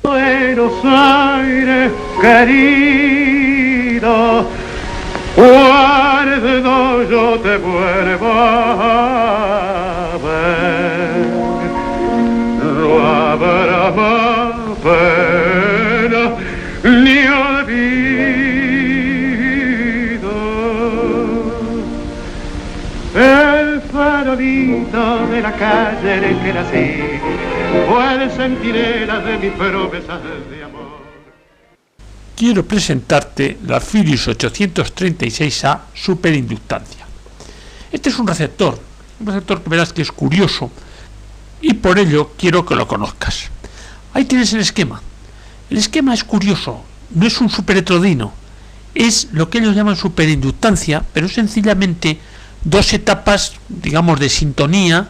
Buenos Aires, querido, cuando yo te vuelva a ver, no habrá más pena ni olvido. El farolito de la calle en el que nací fue el centinela de mis promesas de amor. Quiero presentarte la Philips 836A superinductancia. Este es un receptor que verás que es curioso y por ello quiero que lo conozcas. Ahí tienes el esquema. El esquema es curioso, no es un superhetrodino, es lo que ellos llaman superinductancia, pero es sencillamente dos etapas, digamos, de sintonía,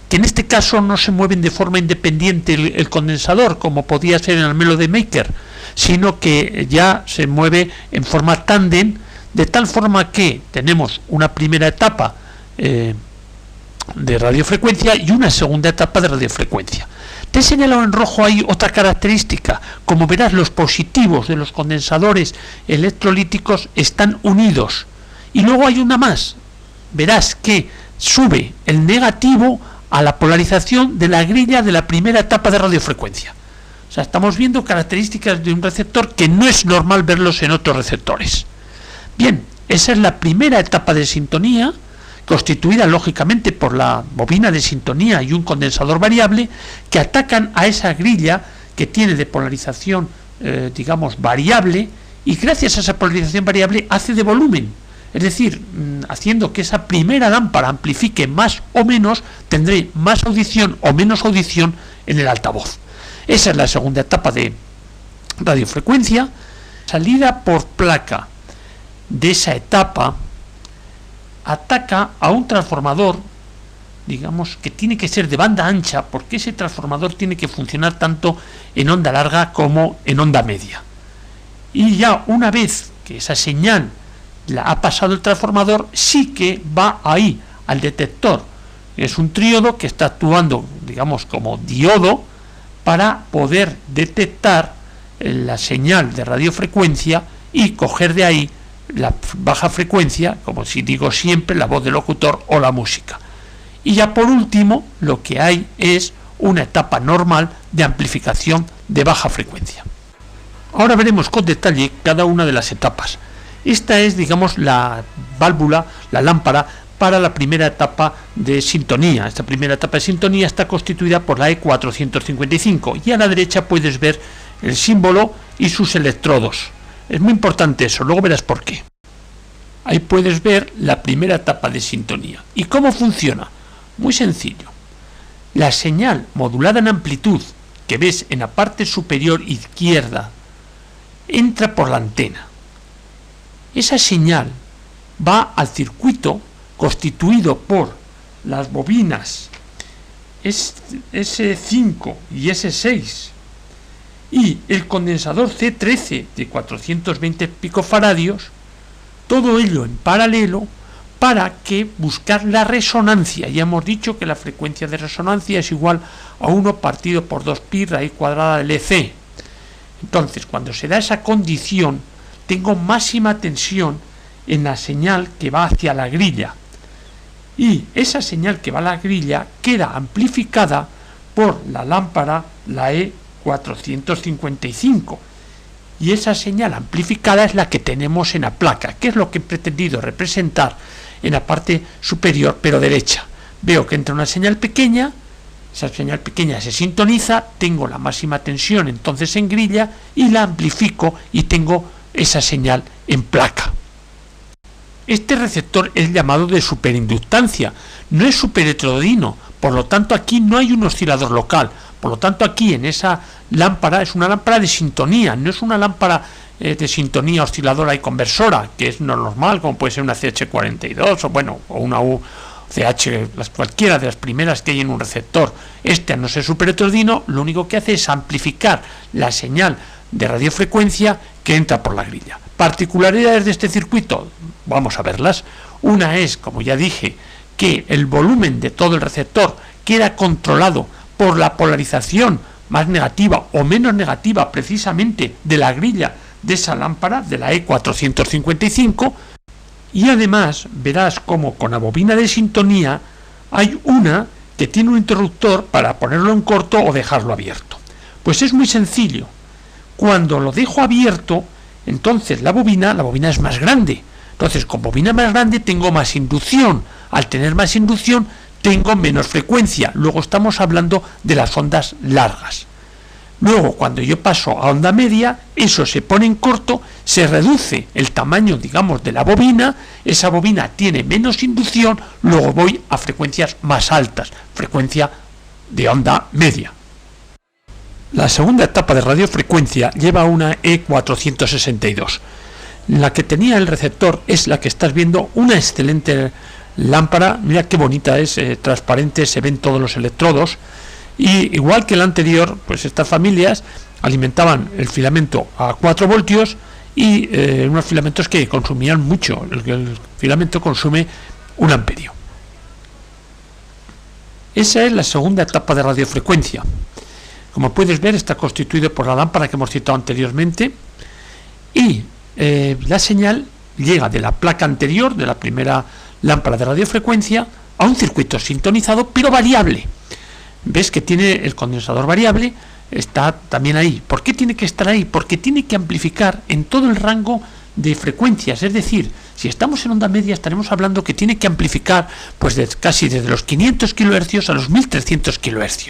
que en este caso no se mueven de forma independiente el condensador, como podía ser en el Melody Maker, sino que ya se mueve en forma tándem, de tal forma que tenemos una primera etapa de radiofrecuencia y una segunda etapa de radiofrecuencia. Te he señalado en rojo ahí otra característica. Como verás, los positivos de los condensadores electrolíticos están unidos. Y luego hay una más. Verás que sube el negativo a la polarización de la grilla de la primera etapa de radiofrecuencia. O sea, estamos viendo características de un receptor que no es normal verlos en otros receptores. Bien, esa es la primera etapa de sintonía, constituida lógicamente por la bobina de sintonía y un condensador variable, que atacan a esa grilla que tiene de polarización, digamos, variable, y gracias a esa polarización variable hace de volumen. Es decir, haciendo que esa primera lámpara amplifique más o menos, tendré más audición o menos audición en el altavoz. Esa es la segunda etapa de radiofrecuencia. Salida por placa de esa etapa ataca a un transformador, digamos, que tiene que ser de banda ancha, porque ese transformador tiene que funcionar tanto en onda larga como en onda media. Y ya una vez que esa señal la ha pasado el transformador, sí que va ahí al detector. Es un tríodo que está actuando, digamos, como diodo para poder detectar la señal de radiofrecuencia y coger de ahí la baja frecuencia, como si digo siempre, la voz del locutor o la música. Y ya por último, lo que hay es una etapa normal de amplificación de baja frecuencia. Ahora veremos con detalle cada una de las etapas. Esta es, digamos, la válvula, la lámpara para la primera etapa de sintonía. Esta primera etapa de sintonía está constituida por la E455 y a la derecha puedes ver el símbolo y sus electrodos. Es muy importante eso, luego verás por qué. Ahí puedes ver la primera etapa de sintonía. ¿Y cómo funciona? Muy sencillo. La señal modulada en amplitud que ves en la parte superior izquierda entra por la antena. Esa señal va al circuito constituido por las bobinas S5 y S6 y el condensador C13 de 420 picofaradios, todo ello en paralelo para que buscar la resonancia. Ya hemos dicho que la frecuencia de resonancia es igual a 1 partido por 2pi raíz cuadrada del EC. Entonces, cuando se da esa condición, tengo máxima tensión en la señal que va hacia la grilla. Y esa señal que va a la grilla queda amplificada por la lámpara, la E455. Y esa señal amplificada es la que tenemos en la placa, que es lo que he pretendido representar en la parte superior, pero derecha. Veo que entra una señal pequeña, esa señal pequeña se sintoniza, tengo la máxima tensión entonces en grilla y la amplifico y tengo esa señal en placa. Este receptor es llamado de superinductancia, no es superheterodino, por lo tanto aquí no hay un oscilador local, por lo tanto aquí en esa lámpara es una lámpara de sintonía, no es una lámpara de sintonía osciladora y conversora, que es no normal, como puede ser una CH42 o una UCH, cualquiera de las primeras que hay en un receptor. Este, al no ser superheterodino, lo único que hace es amplificar la señal de radiofrecuencia que entra por la grilla. Particularidades de este circuito, vamos a verlas. Una es, como ya dije, que el volumen de todo el receptor queda controlado por la polarización más negativa o menos negativa precisamente de la grilla de esa lámpara, de la E455, y además verás como con la bobina de sintonía hay una que tiene un interruptor para ponerlo en corto o dejarlo abierto. Pues es muy sencillo. Cuando lo dejo abierto, entonces la bobina es más grande. Entonces, con bobina más grande tengo más inducción. Al tener más inducción, tengo menos frecuencia. Luego estamos hablando de las ondas largas. Luego, cuando yo paso a onda media, eso se pone en corto, se reduce el tamaño, digamos, de la bobina, esa bobina tiene menos inducción, luego voy a frecuencias más altas, frecuencia de onda media. La segunda etapa de radiofrecuencia lleva una E462. La que tenía el receptor es la que estás viendo, una excelente lámpara, mira qué bonita es, transparente, se ven todos los electrodos. Y igual que la anterior, pues estas familias alimentaban el filamento a 4 voltios y unos filamentos que consumían mucho. El filamento consume 1 amperio. Esa es la segunda etapa de radiofrecuencia. Como puedes ver, está constituido por la lámpara que hemos citado anteriormente y la señal llega de la placa anterior, de la primera lámpara de radiofrecuencia, a un circuito sintonizado pero variable. Ves que tiene el condensador variable, está también ahí. ¿Por qué tiene que estar ahí? Porque tiene que amplificar en todo el rango de frecuencias, es decir, si estamos en onda media estaremos hablando que tiene que amplificar pues casi desde los 500 kHz a los 1300 kHz.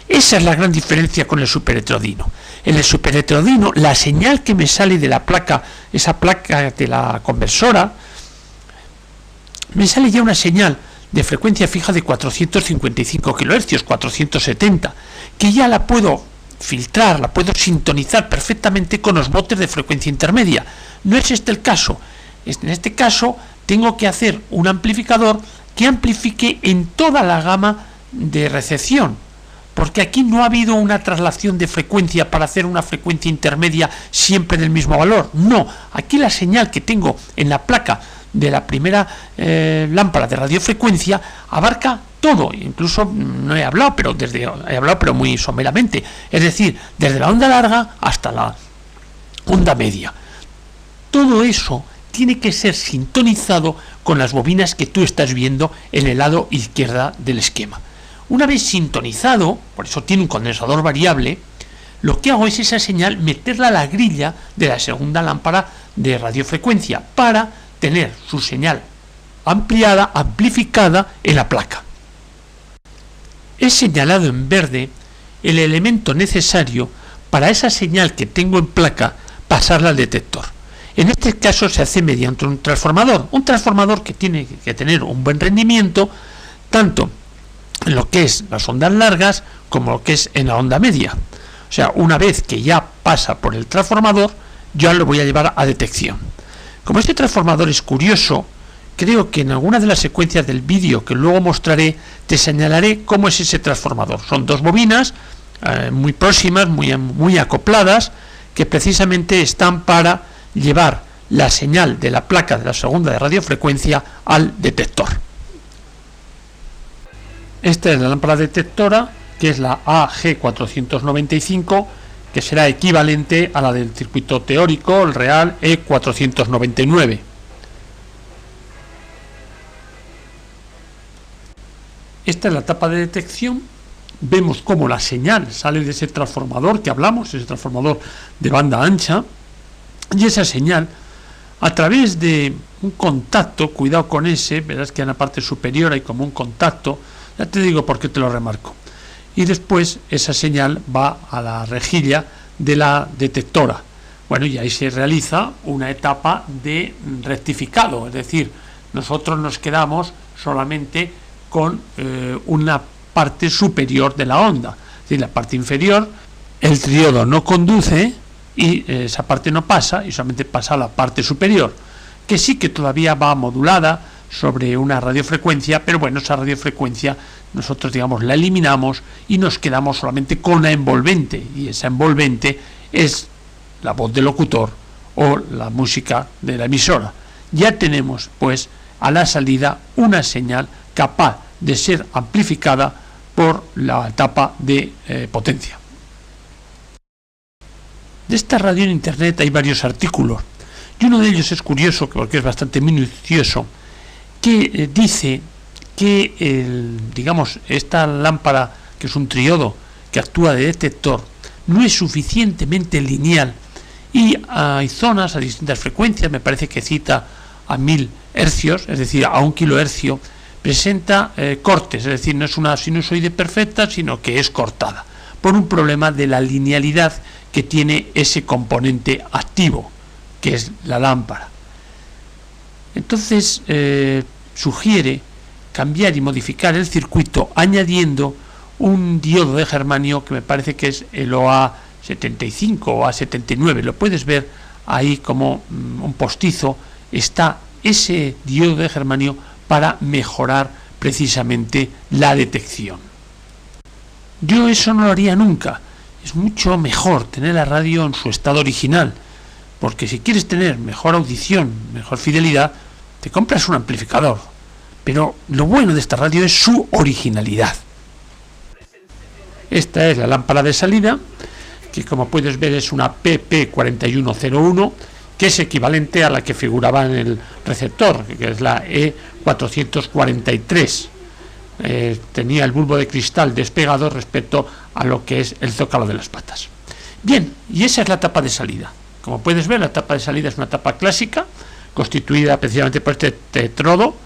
Esa es la gran diferencia con el superhetrodino. En el superhetrodino la señal que me sale de la placa, esa placa de la conversora, me sale ya una señal de frecuencia fija de 455 kHz, 470, que ya la puedo filtrar, la puedo sintonizar perfectamente con los botes de frecuencia intermedia. No es este el caso. En este caso tengo que hacer un amplificador que amplifique en toda la gama de recepción, porque aquí no ha habido una traslación de frecuencia para hacer una frecuencia intermedia siempre del mismo valor. No, aquí la señal que tengo en la placa de la primera lámpara de radiofrecuencia abarca todo, incluso no he hablado, pero muy someramente, es decir, desde la onda larga hasta la onda media. Todo eso tiene que ser sintonizado con las bobinas que tú estás viendo en el lado izquierda del esquema. Una vez sintonizado, por eso tiene un condensador variable, lo que hago es esa señal meterla a la grilla de la segunda lámpara de radiofrecuencia para tener su señal ampliada, amplificada en la placa. He señalado en verde el elemento necesario para esa señal que tengo en placa pasarla al detector. En este caso se hace mediante un transformador que tiene que tener un buen rendimiento tanto en lo que es las ondas largas como lo que es en la onda media. O sea, una vez que ya pasa por el transformador, yo lo voy a llevar a detección. Como este transformador es curioso, creo que en alguna de las secuencias del vídeo que luego mostraré, te señalaré cómo es ese transformador. Son dos bobinas muy próximas, muy acopladas, que precisamente están para llevar la señal de la placa de la segunda de radiofrecuencia al detector. Esta es la lámpara detectora, que es la AG495, que será equivalente a la del circuito teórico, el real E499. Esta es la etapa de detección. Vemos cómo la señal sale de ese transformador que hablamos, ese transformador de banda ancha, y esa señal, a través de un contacto, cuidado con ese, verás que en la parte superior hay como un contacto, ya te digo por qué te lo remarco. Y después esa señal va a la rejilla de la detectora. Bueno, y ahí se realiza una etapa de rectificado, es decir, nosotros nos quedamos solamente con una parte superior de la onda. Es decir, la parte inferior, el triodo no conduce y esa parte no pasa y solamente pasa a la parte superior, que sí que todavía va modulada sobre una radiofrecuencia, pero bueno, esa radiofrecuencia nosotros, digamos, la eliminamos y nos quedamos solamente con la envolvente, y esa envolvente es la voz del locutor o la música de la emisora. Ya tenemos, pues, a la salida una señal capaz de ser amplificada por la etapa de potencia. De esta radio en internet hay varios artículos, y uno de ellos es curioso porque es bastante minucioso, que dice que esta lámpara, que es un triodo que actúa de detector, no es suficientemente lineal y hay zonas a distintas frecuencias, me parece que cita a 1000 hercios, es decir, a 1 kilohercio, presenta cortes, es decir, no es una sinusoide perfecta, sino que es cortada, por un problema de la linealidad que tiene ese componente activo, que es la lámpara. Entonces, sugiere cambiar y modificar el circuito añadiendo un diodo de germanio que me parece que es el OA75 o A79. Lo puedes ver ahí como un postizo. Está ese diodo de germanio para mejorar precisamente la detección. Yo eso no lo haría nunca. Es mucho mejor tener la radio en su estado original, porque si quieres tener mejor audición, mejor fidelidad, te compras un amplificador. Pero lo bueno de esta radio es su originalidad. Esta es la lámpara de salida, que como puedes ver es una PP4101, que es equivalente a la que figuraba en el receptor, que es la E443. Tenía el bulbo de cristal despegado respecto a lo que es el zócalo de las patas. Bien, y esa es la tapa de salida. Como puedes ver, la tapa de salida es una tapa clásica, constituida precisamente por este tetrodo,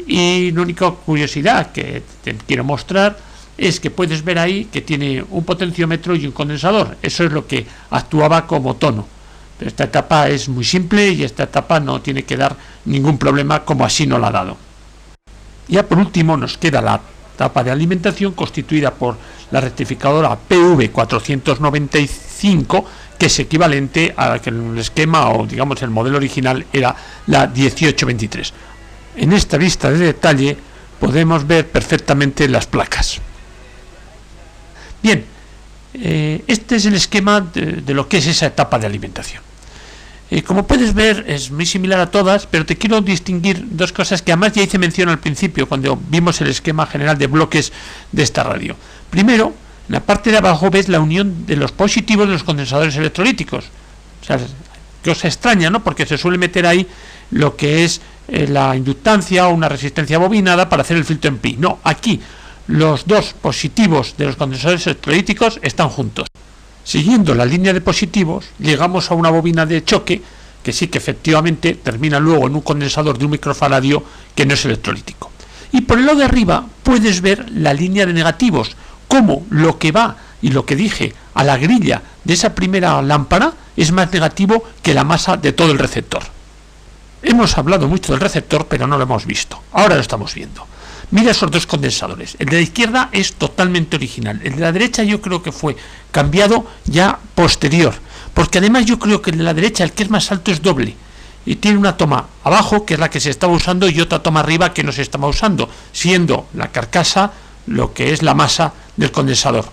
y la única curiosidad que te quiero mostrar es que puedes ver ahí que tiene un potenciómetro y un condensador. Eso es lo que actuaba como tono. Pero esta etapa es muy simple y esta etapa no tiene que dar ningún problema, como así no la ha dado. Ya por último nos queda la tapa de alimentación, constituida por la rectificadora PV495, que es equivalente a que el esquema, o digamos el modelo original, era la 1823. En esta vista de detalle podemos ver perfectamente las placas. Bien, este es el esquema de lo que es esa etapa de alimentación. Como puedes ver, es muy similar a todas, pero te quiero distinguir dos cosas que además ya hice mención al principio cuando vimos el esquema general de bloques de esta radio. Primero, en la parte de abajo ves la unión de los positivos de los condensadores electrolíticos. O sea, cosa extraña, ¿no? Porque se suele meter ahí lo que es la inductancia o una resistencia bobinada para hacer el filtro en pi. No, aquí los dos positivos de los condensadores electrolíticos están juntos. Siguiendo la línea de positivos, llegamos a una bobina de choque que sí que efectivamente termina luego en un condensador de un microfaradio que no es electrolítico. Y por el lado de arriba puedes ver la línea de negativos, como lo que va y lo que dije a la grilla de esa primera lámpara es más negativo que la masa de todo el receptor. Hemos hablado mucho del receptor, pero no lo hemos visto. Ahora lo estamos viendo. Mira esos dos condensadores. El de la izquierda es totalmente original. El de la derecha yo creo que fue cambiado ya posterior. Porque además yo creo que el de la derecha, el que es más alto, es doble. Y tiene una toma abajo, que es la que se estaba usando, y otra toma arriba que no se estaba usando, siendo la carcasa lo que es la masa del condensador.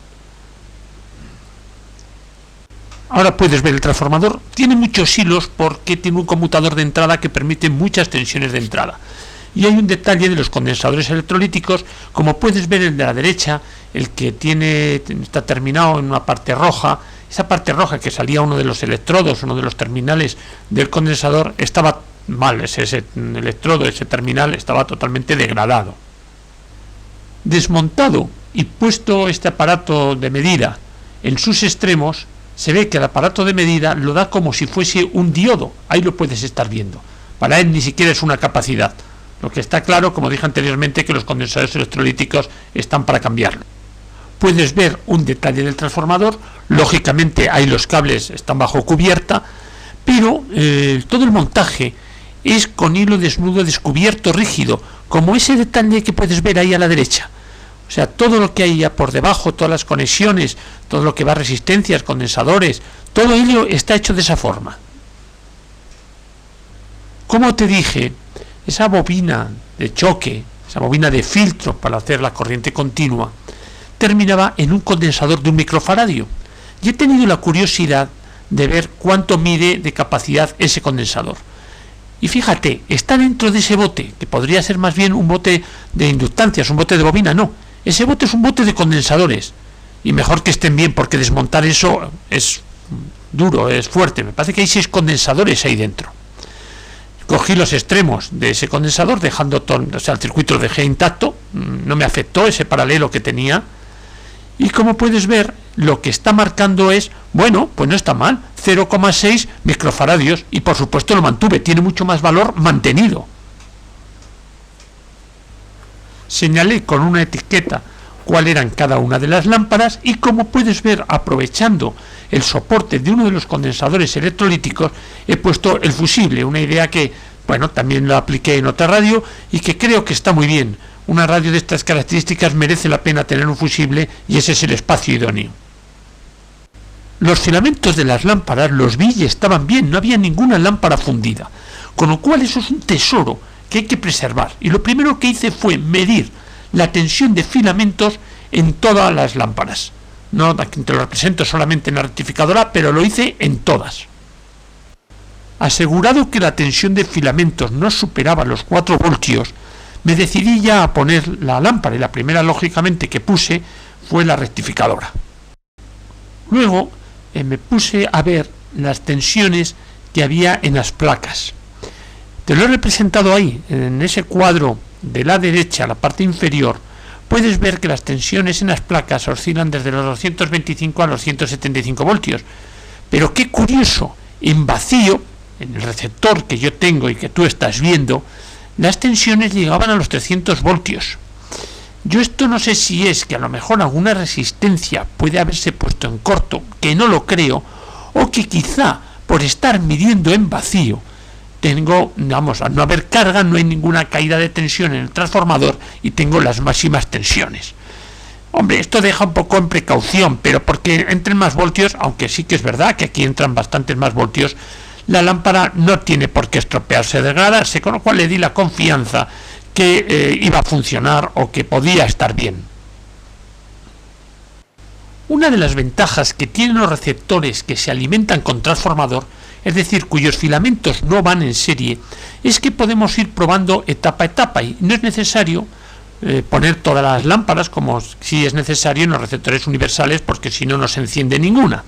Ahora puedes ver el transformador. Tiene muchos hilos porque tiene un conmutador de entrada que permite muchas tensiones de entrada. Y hay un detalle de los condensadores electrolíticos, como puedes ver el de la derecha, el que está terminado en una parte roja. Esa parte roja que salía uno de los electrodos, uno de los terminales del condensador, estaba mal. Ese electrodo, ese terminal estaba totalmente degradado. Desmontado y puesto este aparato de medida en sus extremos, se ve que el aparato de medida lo da como si fuese un diodo. Ahí lo puedes estar viendo. Para él ni siquiera es una capacidad. Lo que está claro, como dije anteriormente, que los condensadores electrolíticos están para cambiarlo. Puedes ver un detalle del transformador. Lógicamente ahí los cables están bajo cubierta, pero todo el montaje es con hilo desnudo descubierto rígido, como ese detalle que puedes ver ahí a la derecha. O sea, todo lo que hay ya por debajo, todas las conexiones, todo lo que va a resistencias, condensadores, todo ello está hecho de esa forma. Como te dije, esa bobina de choque, esa bobina de filtro para hacer la corriente continua, terminaba en un condensador de un microfaradio. Y he tenido la curiosidad de ver cuánto mide de capacidad ese condensador. Y fíjate, está dentro de ese bote, que podría ser más bien un bote de inductancias, un bote de bobina, no. Ese bote es un bote de condensadores. Y mejor que estén bien, porque desmontar eso es duro, es fuerte. Me parece que hay 6 condensadores ahí dentro. Cogí los extremos de ese condensador, dejando todo, o sea, el circuito lo dejé intacto, no me afectó ese paralelo que tenía. Y como puedes ver, lo que está marcando es, bueno, pues no está mal, 0,6 microfaradios, y por supuesto lo mantuve, tiene mucho más valor mantenido. Señalé con una etiqueta cuál eran cada una de las lámparas, y como puedes ver, aprovechando el soporte de uno de los condensadores electrolíticos, he puesto el fusible, una idea que, bueno, también lo apliqué en otra radio y que creo que está muy bien. Una radio de estas características merece la pena tener un fusible, y ese es el espacio idóneo. Los filamentos de las lámparas los vi y estaban bien, no había ninguna lámpara fundida, con lo cual eso es un tesoro que hay que preservar. Y lo primero que hice fue medir la tensión de filamentos en todas las lámparas. No te lo represento solamente en la rectificadora, pero lo hice en todas. Asegurado que la tensión de filamentos no superaba los 4 voltios, me decidí ya a poner la lámpara, y la primera, lógicamente, que puse fue la rectificadora. Luego me puse a ver las tensiones que había en las placas. Te lo he representado ahí, en ese cuadro de la derecha, la parte inferior. Puedes ver que las tensiones en las placas oscilan desde los 225 a los 175 voltios. Pero qué curioso, en vacío, en el receptor que yo tengo y que tú estás viendo, las tensiones llegaban a los 300 voltios. Yo esto no sé si es que a lo mejor alguna resistencia puede haberse puesto en corto, que no lo creo, o que quizá por estar midiendo en vacío, tengo, digamos, al no haber carga, no hay ninguna caída de tensión en el transformador y tengo las máximas tensiones. Hombre, esto deja un poco en precaución, pero porque entren más voltios, aunque sí que es verdad que aquí entran bastantes más voltios, la lámpara no tiene por qué estropearse, degradarse, con lo cual le di la confianza que iba a funcionar o que podía estar bien. Una de las ventajas que tienen los receptores que se alimentan con transformador, es decir, cuyos filamentos no van en serie, es que podemos ir probando etapa a etapa y no es necesario poner todas las lámparas como si es necesario en los receptores universales, porque si no, no se enciende ninguna.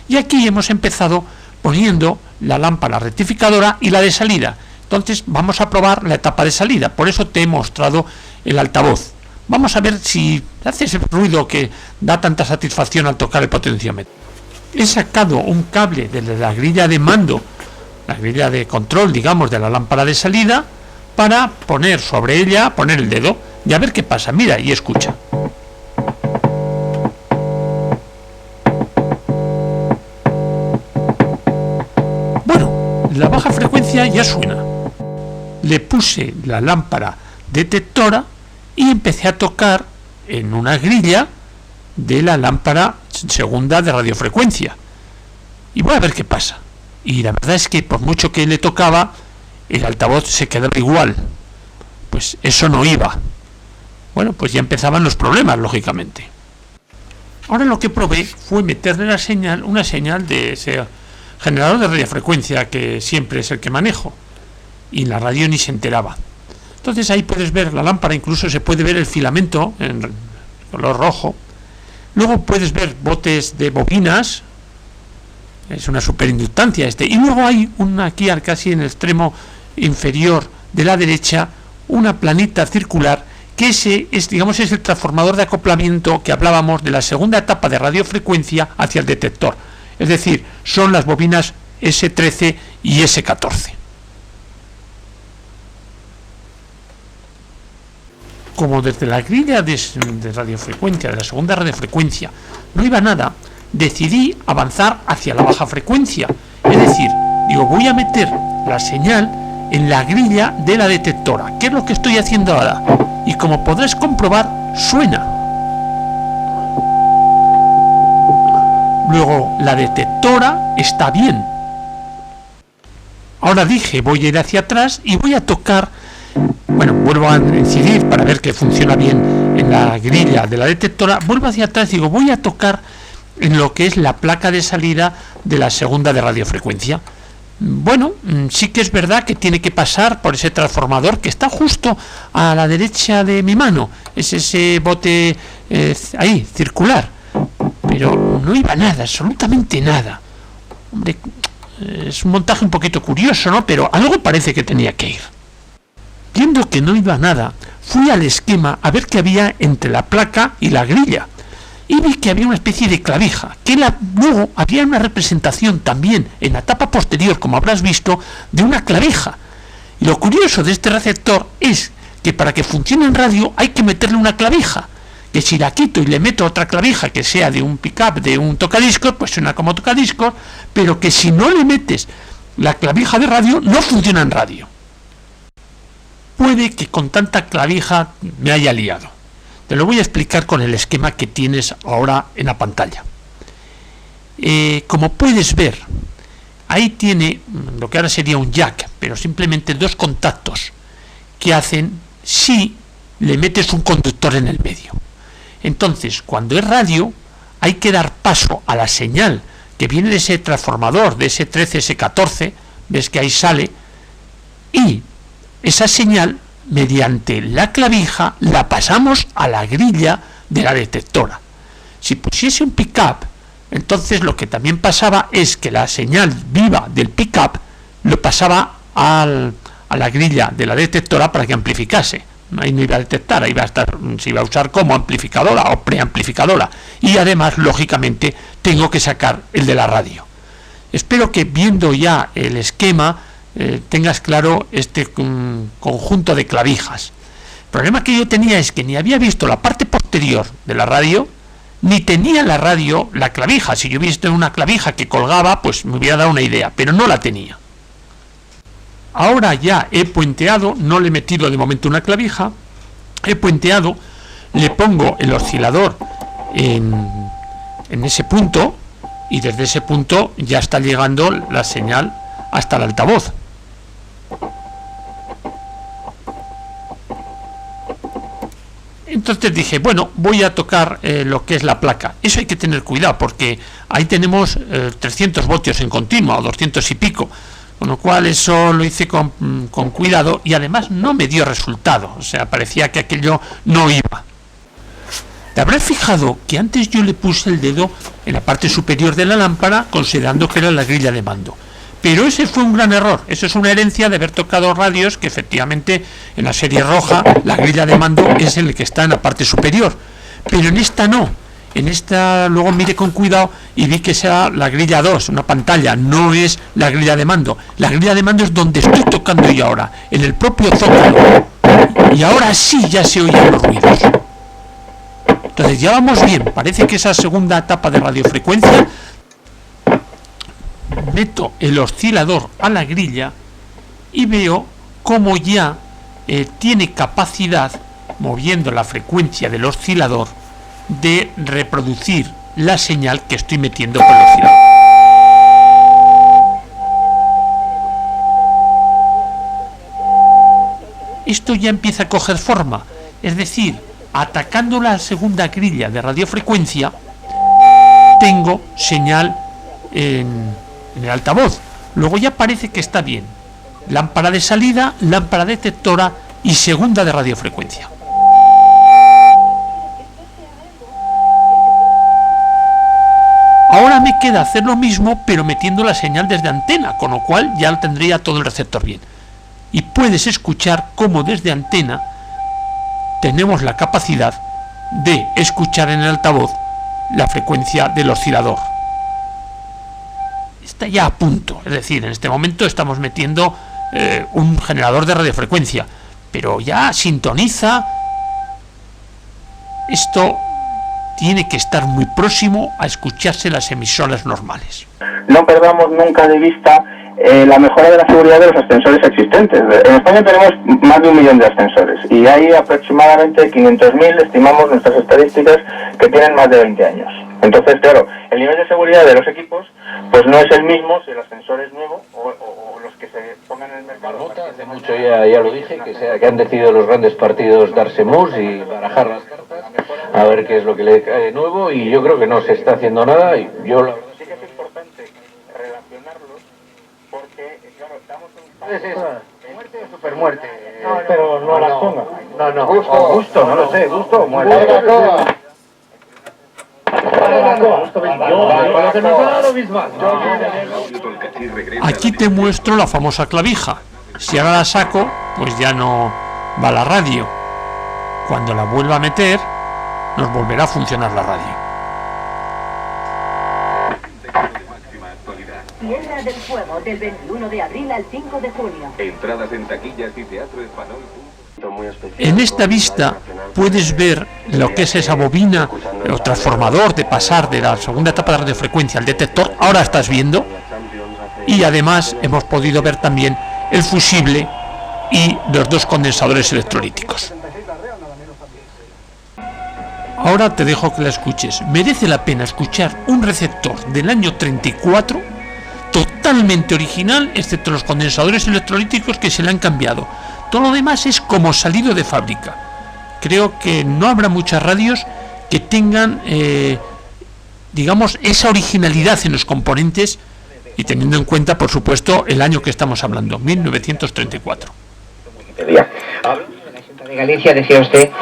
Y aquí hemos empezado poniendo la lámpara rectificadora y la de salida. Entonces vamos a probar la etapa de salida, por eso te he mostrado el altavoz. Vamos a ver si hace ese ruido que da tanta satisfacción al tocar el potenciómetro. He sacado un cable de la grilla de mando, la grilla de control, digamos, de la lámpara de salida, para poner sobre ella, poner el dedo y a ver qué pasa. Mira y escucha. Bueno, la baja frecuencia ya suena. Le puse la lámpara detectora y empecé a tocar en una grilla de la lámpara segunda de radiofrecuencia. Y voy a ver qué pasa. Y la verdad es que por mucho que le tocaba, el altavoz se quedaba igual. Pues eso no iba. Bueno, pues ya empezaban los problemas, lógicamente. Ahora lo que probé fue meterle la señal, una señal de ese generador de radiofrecuencia que siempre es el que manejo. Y la radio ni se enteraba. Entonces ahí puedes ver la lámpara, incluso se puede ver el filamento en color rojo. Luego puedes ver botes de bobinas, es una superinductancia y luego hay una aquí casi en el extremo inferior de la derecha, una planita circular, que ese es, digamos, es el transformador de acoplamiento que hablábamos de la segunda etapa de radiofrecuencia hacia el detector. Es decir, son las bobinas S13 y S14. Como desde la grilla de radiofrecuencia, de la segunda radiofrecuencia, no iba nada, decidí avanzar hacia la baja frecuencia. Es decir, digo, voy a meter la señal en la grilla de la detectora, que es lo que estoy haciendo ahora. Y como podrás comprobar, suena. Luego, la detectora está bien. Ahora dije, voy a ir hacia atrás y voy a tocar. Bueno, vuelvo a incidir para ver que funciona bien en la grilla de la detectora. Vuelvo hacia atrás y digo, voy a tocar en lo que es la placa de salida de la segunda de radiofrecuencia. Bueno, sí que es verdad que tiene que pasar por ese transformador que está justo a la derecha de mi mano. Es ese bote ahí, circular. Pero no iba nada, absolutamente nada. hombre, es un montaje un poquito curioso, ¿no? Pero algo parece que tenía que ir. Viendo que no iba nada, fui al esquema a ver qué había entre la placa y la grilla. Y vi que había una especie de clavija, que luego había una representación también en la tapa posterior, como habrás visto, de una clavija. Y lo curioso de este receptor es que para que funcione en radio hay que meterle una clavija, que si la quito y le meto otra clavija que sea de un pickup, de un tocadiscos, pues suena como tocadiscos, pero que si no le metes la clavija de radio no funciona en radio. Puede que con tanta clavija me haya liado. Te lo voy a explicar con el esquema que tienes ahora en la pantalla. Como puedes ver, ahí tiene lo que ahora sería un jack, pero simplemente dos contactos que hacen si le metes un conductor en el medio. Entonces, cuando es radio, hay que dar paso a la señal que viene de ese transformador, de ese 13, ese 14, ves que ahí sale, y esa señal, mediante la clavija, la pasamos a la grilla de la detectora. Si pusiese un pickup, entonces lo que también pasaba es que la señal viva del pickup lo pasaba a la grilla de la detectora para que amplificase. Ahí no iba a detectar, ahí se iba a usar como amplificadora o preamplificadora. Y además, lógicamente, tengo que sacar el de la radio. Espero que viendo ya el esquema tengas claro este conjunto de clavijas. El problema que yo tenía es que ni había visto la parte posterior de la radio, ni tenía la radio la clavija. Si yo hubiera visto una clavija que colgaba, pues me hubiera dado una idea, pero no la tenía. Ahora ya he puenteado, no le he metido de momento una clavija, he puenteado, le pongo el oscilador en ese punto, y desde ese punto ya está llegando la señal hasta el altavoz. Entonces dije, bueno, voy a tocar lo que es la placa. Eso hay que tener cuidado, porque ahí tenemos 300 voltios en continuo, o 200 y pico, con lo cual eso lo hice con cuidado, y además no me dio resultado, o sea, parecía que aquello no iba. Te habrás fijado que antes yo le puse el dedo en la parte superior de la lámpara, considerando que era la grilla de mando. Pero ese fue un gran error. Eso es una herencia de haber tocado radios que efectivamente en la serie roja la grilla de mando es el que está en la parte superior. Pero en esta no. En esta luego miré con cuidado y vi que sea la grilla 2, una pantalla, no es la grilla de mando. La grilla de mando es donde estoy tocando yo ahora, en el propio zócalo. Y ahora sí ya se oyen los ruidos. Entonces ya vamos bien. Parece que esa segunda etapa de radiofrecuencia, meto el oscilador a la grilla y veo cómo ya tiene capacidad, moviendo la frecuencia del oscilador, de reproducir la señal que estoy metiendo por el oscilador. Esto ya empieza a coger forma, es decir, atacando la segunda grilla de radiofrecuencia, tengo señal en el altavoz. Luego ya parece que está bien. Lámpara de salida, lámpara detectora y segunda de radiofrecuencia. Ahora me queda hacer lo mismo, pero metiendo la señal desde antena, con lo cual ya tendría todo el receptor bien. Y puedes escuchar cómo desde antena tenemos la capacidad de escuchar en el altavoz la frecuencia del oscilador. Está ya a punto, es decir, en este momento estamos metiendo un generador de radiofrecuencia, pero ya sintoniza. Esto tiene que estar muy próximo a escucharse las emisoras normales. No perdamos nunca de vista la mejora de la seguridad de los ascensores existentes. En España tenemos más de 1 millón de ascensores y hay aproximadamente 500.000, estimamos nuestras estadísticas, que tienen más de 20 años. Entonces, claro, el nivel de seguridad de los equipos pues no es el mismo si el ascensor es nuevo o los que se pongan en el mercado. Marmota, hace mucho ya lo dije, que han decidido los grandes partidos darse mus y barajar las cartas, a ver qué es lo que le cae de nuevo, y yo creo que no se está haciendo nada, y yo la verdad sí que es importante relacionarlos porque, claro, estamos en muerte o supermuerte, pero no las ponga. No, gusto, no lo sé, gusto o muerte. Gusto 21. Aquí te muestro la famosa clavija. Si ahora la saco, pues ya no va la radio. Cuando la vuelva a meter, nos volverá a funcionar la radio. Tierra del Fuego, del 21 de abril al 5 de junio. Entradas en taquillas y teatro español. En esta vista puedes ver lo que es esa bobina o transformador de pasar de la segunda etapa de radiofrecuencia al detector. Ahora estás viendo. Y además hemos podido ver también el fusible y los dos condensadores electrolíticos. Ahora te dejo que la escuches. Merece la pena escuchar un receptor del año 34 totalmente original, excepto los condensadores electrolíticos que se le han cambiado. Todo lo demás es como salido de fábrica. Creo que no habrá muchas radios que tengan, digamos, esa originalidad en los componentes, y teniendo en cuenta, por supuesto, el año que estamos hablando, 1934. La Junta de Galicia, decía usted. ¿De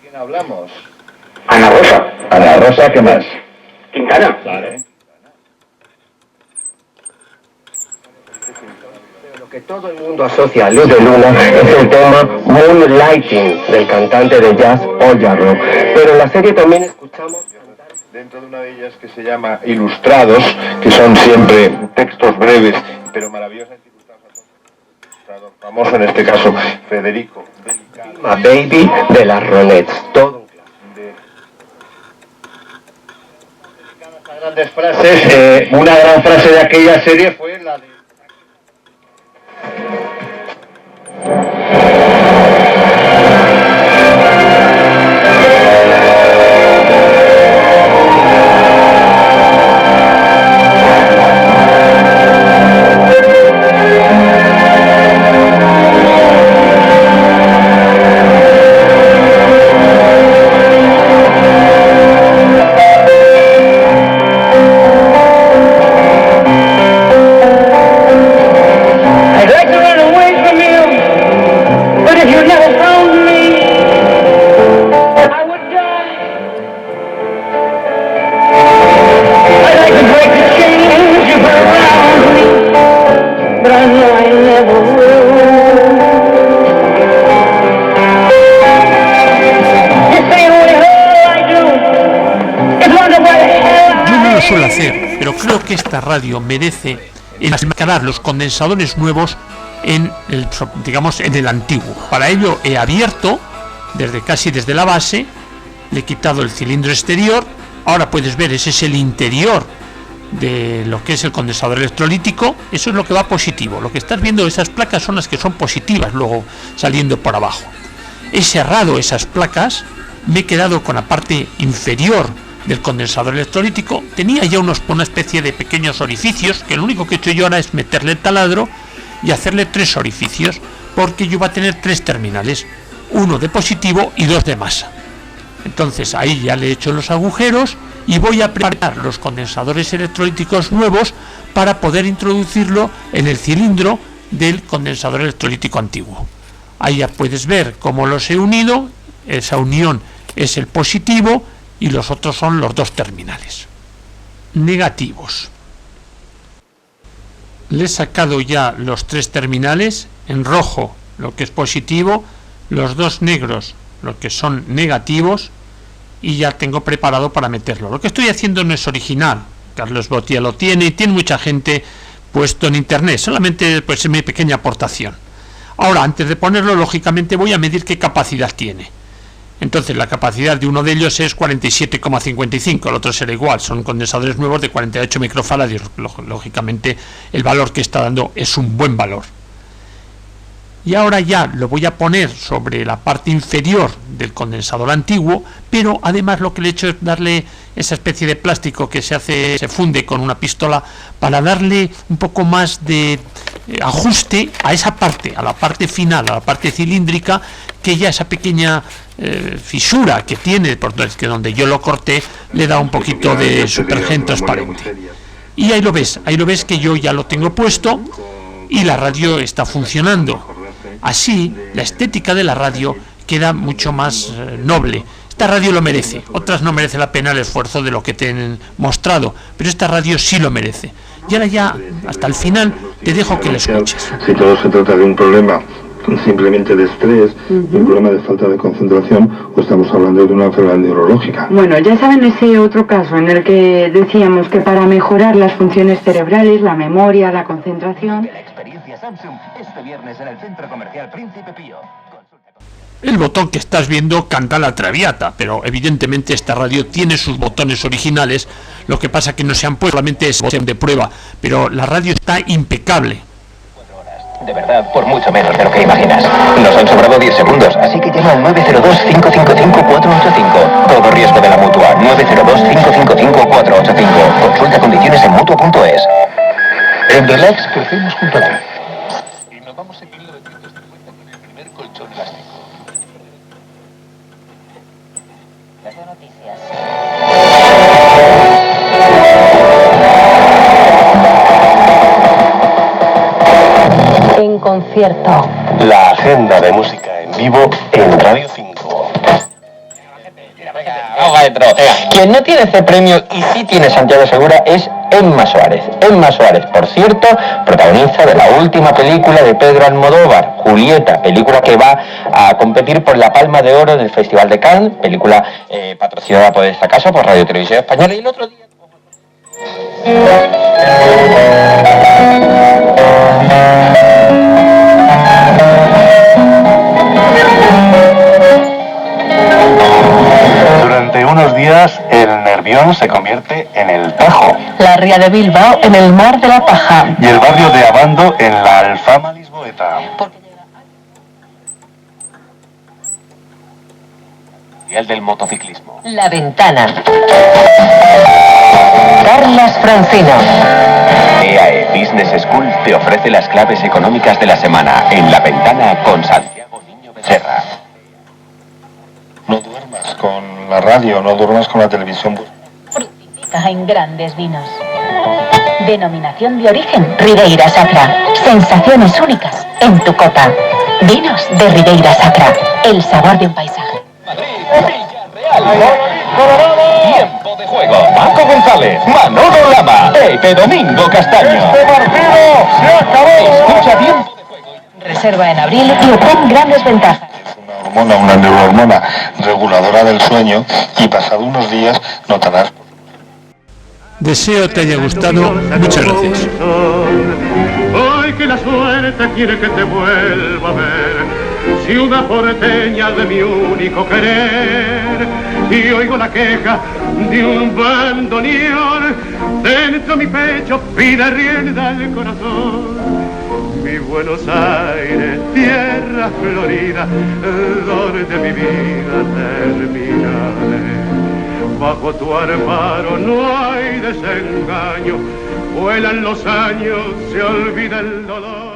quién hablamos? Ana Rosa. Ana Rosa, ¿qué más? Quintana. Vale. Lo que todo el mundo asocia a Luz de Luna es el tema Moonlighting del cantante de jazz Ojarro. Pero en la serie también escuchamos Dentro de una de ellas que se llama Ilustrados, que son siempre textos breves, pero maravillosos. Ilustrador famoso, en este caso, Federico Bellicano. a Baby de las Ronettes. Todo un clásico. Grandes frases. Una gran frase de aquella serie fue la de... Que esta radio merece enmascarar los condensadores nuevos en el, digamos, en el antiguo. Para ello he abierto desde la base, le he quitado el cilindro exterior. Ahora puedes ver, ese es el interior de lo que es el condensador electrolítico. Eso es lo que va positivo. Lo que estás viendo, esas placas son las que son positivas luego saliendo por abajo. He cerrado esas placas, me he quedado con la parte inferior del condensador electrolítico. Tenía ya una especie de pequeños orificios, que lo único que he hecho yo ahora es meterle el taladro y hacerle 3 orificios, porque yo va a tener 3 terminales, uno de positivo y 2 de masa. Entonces ahí ya le he hecho los agujeros y voy a preparar los condensadores electrolíticos nuevos para poder introducirlo en el cilindro del condensador electrolítico antiguo. Ahí ya puedes ver cómo los he unido. Esa unión es el positivo y los otros son los 2 terminales negativos. Le he sacado ya los 3 terminales, en rojo lo que es positivo, los 2 negros lo que son negativos, y ya tengo preparado para meterlo. Lo que estoy haciendo no es original, Carlos Botia lo tiene y tiene mucha gente puesto en internet, solamente pues es mi pequeña aportación. Ahora, antes de ponerlo, lógicamente voy a medir qué capacidad tiene. Entonces la capacidad de uno de ellos es 47,55, el otro será igual, son condensadores nuevos de 48 microfaradios, lógicamente el valor que está dando es un buen valor. Y ahora ya lo voy a poner sobre la parte inferior del condensador antiguo, pero además lo que le he hecho es darle esa especie de plástico que se funde con una pistola para darle un poco más de ajuste a esa parte, a la parte final, a la parte cilíndrica, que ya esa pequeña fisura que tiene, que donde yo lo corté, le da un poquito de supergen transparente. Y ahí lo ves que yo ya lo tengo puesto y la radio está funcionando. Así, la estética de la radio queda mucho más noble. Esta radio lo merece, otras no merece la pena el esfuerzo de lo que te han mostrado, pero esta radio sí lo merece. Y ahora ya, hasta el final, te dejo que lo escuches. Si todo se trata de un problema simplemente de estrés, un problema de falta de concentración, o estamos hablando de una enfermedad neurológica. Bueno, ya saben ese otro caso en el que decíamos que para mejorar las funciones cerebrales, la memoria, la concentración... La experiencia Samsung este viernes en el Centro Comercial Príncipe Pío. El botón que estás viendo canta la Traviata, pero evidentemente esta radio tiene sus botones originales, lo que pasa que no se han puesto, solamente es botón de prueba, pero la radio está impecable. De verdad, por mucho menos de lo que imaginas. Nos han sobrado 10 segundos, así que llama al 902-555-485. Todo riesgo de la Mutua, 902-555-485. Consulta condiciones en Mutua.es. En Relax crecemos junto a ti. Y nos vamos en 1950 con el primer colchón elástico. Las noticias. En concierto. La agenda de música en vivo en Radio 5. Quien no tiene este premio y sí tiene Santiago Segura es Emma Suárez. Emma Suárez, por cierto, protagonista de la última película de Pedro Almodóvar, Julieta, película que va a competir por la Palma de Oro del Festival de Cannes, película patrocinada por esta casa, por Radio Televisión Española, y el otro día... Durante unos días el Nervión se convierte en el Tajo La Ría de Bilbao en el Mar de la Paja. y el barrio de Abando en la Alfama Lisboeta. Y el del motociclismo. La Ventana. Carlas Francino. EAE Business School te ofrece las claves económicas de la semana en La Ventana con Santiago Niño Becerra. No duermas con la radio, no duermas con la televisión. Fructifica en grandes vinos. Denominación de origen Ribeira Sacra. Sensaciones únicas en tu copa. Vinos de Ribeira Sacra. El sabor de un paisaje. Tiempo de juego. Marco González, Manolo Lama, Pepe Domingo Castaño. ¡Este partido se acabó! Escucha Tiempo de Juego. Reserva en abril y obtén grandes ventajas. Una neurohormona reguladora del sueño, y pasado unos días notarás. Deseo te haya gustado. Muchas gracias. Hoy que la suerte quiere que te vuelva a ver, ciudad porteña de mi único querer, y oigo la queja de un bandoneón, dentro mi pecho pide rienda al corazón. Mi Buenos Aires, tierra florida, donde mi vida terminaré. Bajo tu amparo no hay desengaño, vuelan los años, se olvida el dolor.